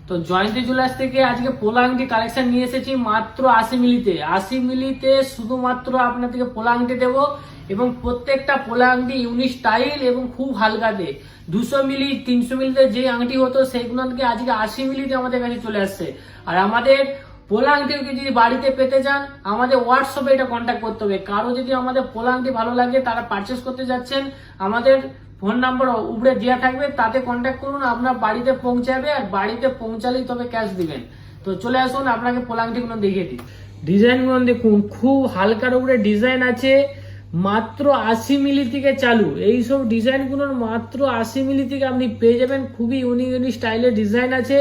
তো জয়ন্তী জুয়েলার্স থেকে আজকে পোলা আংটি কালেকশন নিয়ে এসেছি মাত্র 80 মিলিতে। 80 মিলিতে শুধুমাত্র আপনাদেরকে পোলা আংটি দেবো এবং প্রত্যেকটা পোলা আংটি ইউনিক স্টাইল এবং খুব হালকাতে। 200 মিলি 300 মিলিতে যে আংটি হতো সেইগুলো থেকে আজকে 80 মিলিতে আমাদের কাছে চলে আসছে। আর আমাদের পোলা আংটিকে যদি বাড়িতে পেতে চান আমাদের হোয়াটসঅ্যাপে এটা কন্ট্যাক্ট করতে হবে। কারো যদি আমাদের পোলা আংটি ভালো লাগে তারা পারচেস করতে যাচ্ছেন, আমাদের ফোন নাম্বার উপরে দেওয়া থাকবে, তাতে কন্ট্যাক্ট করুন, আপনার বাড়িতে পৌঁছাবে। আর বাড়িতে পৌঁছালেই তবে ক্যাশ দিবেন। তো চলে আসুন আপনাকে পোলা আংটিগুলো দেখিয়ে দিই। ডিজাইনগুলো দেখুন, খুব হালকার উপরে ডিজাইন আছে, মাত্র 80 মিলি থেকে চালু। এইসব ডিজাইনগুলোর মাত্র 80 মিলি থেকে আপনি পেয়ে যাবেন। খুবই ইউনিক ইউনিক স্টাইলের ডিজাইন আছে।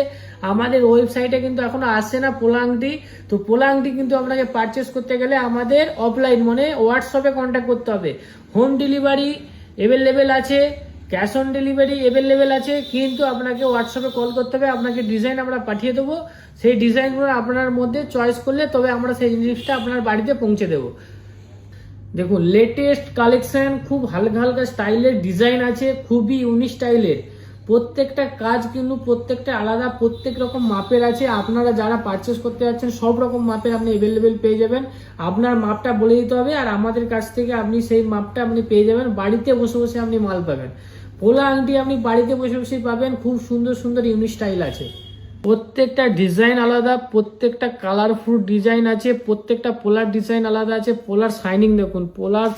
আমাদের ওয়েবসাইটে কিন্তু এখনো আসছে না পোলা আংটি। তো পোলা আংটি কিন্তু আপনাকে পারচেস করতে গেলে আমাদের অফলাইন মানে হোয়াটসঅ্যাপে কন্ট্যাক্ট করতে হবে। হোম ডেলিভারি অ্যাভেলেবেল আছে, ক্যাশ অন ডেলিভারি অ্যাভেলেবেল আছে, কিন্তু আপনাকে হোয়াটসঅ্যাপে কল করতে হবে। আপনাকে ডিজাইন আমরা পাঠিয়ে দেবো, সেই ডিজাইনগুলো আপনার মধ্যে চয়েস করলে তবে আমরা সেই জিনিসটা আপনার বাড়িতে পৌঁছে দেবো। দেখুন লেটেস্ট কালেকশন, খুব হালকা হালকা স্টাইলের ডিজাইন আছে, খুবই ইউনিক স্টাইলের। প্রত্যেকটা কাজ কিন্তু প্রত্যেকটা আলাদা, প্রত্যেক রকম মাপের আছে। আপনারা যারা পারচেস করতে যাচ্ছেন সব রকম মাপের আপনি অ্যাভেলেবেল পেয়ে যাবেন। আপনার মাপটা বলে দিতে হবে আর আমাদের কাছ থেকে আপনি সেই মাপটা আপনি পেয়ে যাবেন। বাড়িতে বসে বসে আপনি মাল পাবেন। পোলা আংটি আপনি বাড়িতে বসে বসে পাবেন। খুব সুন্দর সুন্দর ইউনিক স্টাইল আছে, প্রত্যেকটা ডিজাইন আলাদা, প্রত্যেকটা কালারফুল ডিজাইন আছে, প্রত্যেকটা পোলার ডিজাইন আলাদা আছে। পোলার শাইনিং দেখুন,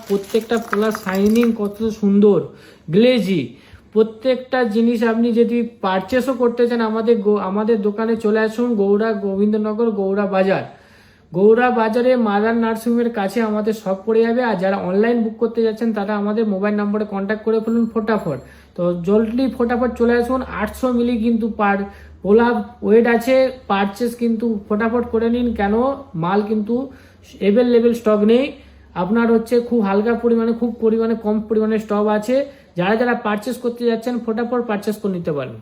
প্রত্যেকটা পোলার শাইনিং কত সুন্দর, গ্লেজি। প্রত্যেকটা জিনিস আপনি যদি পারচেসও করতে চান আমাদের দোকানে চলে আসুন। গোবিন্দনগর গৌড়া বাজারে মাদার নার্সিংহোমের কাছে আমাদের শপ পড়ে যাবে। আর যারা অনলাইন বুক করতে যাচ্ছেন তারা আমাদের মোবাইল নম্বরে কন্ট্যাক্ট করে ফেলুন ফটাফট। তো জলদি ফটাফট চলে আসুন। 800 মিলি কিন্তু পার পোলা ওয়েট আছে, পারচেস কিন্তু ফটাফট করে নিন, কেন মাল কিন্তু অ্যাভেলেবেল স্টক নেই। আপনার হচ্ছে খুব হালকা পরিমাণে, খুব কম পরিমাণে স্টক আছে। যারা পারচেস করতে যাচ্ছেন ফটাফট পারচেস করে নিতে পারেন।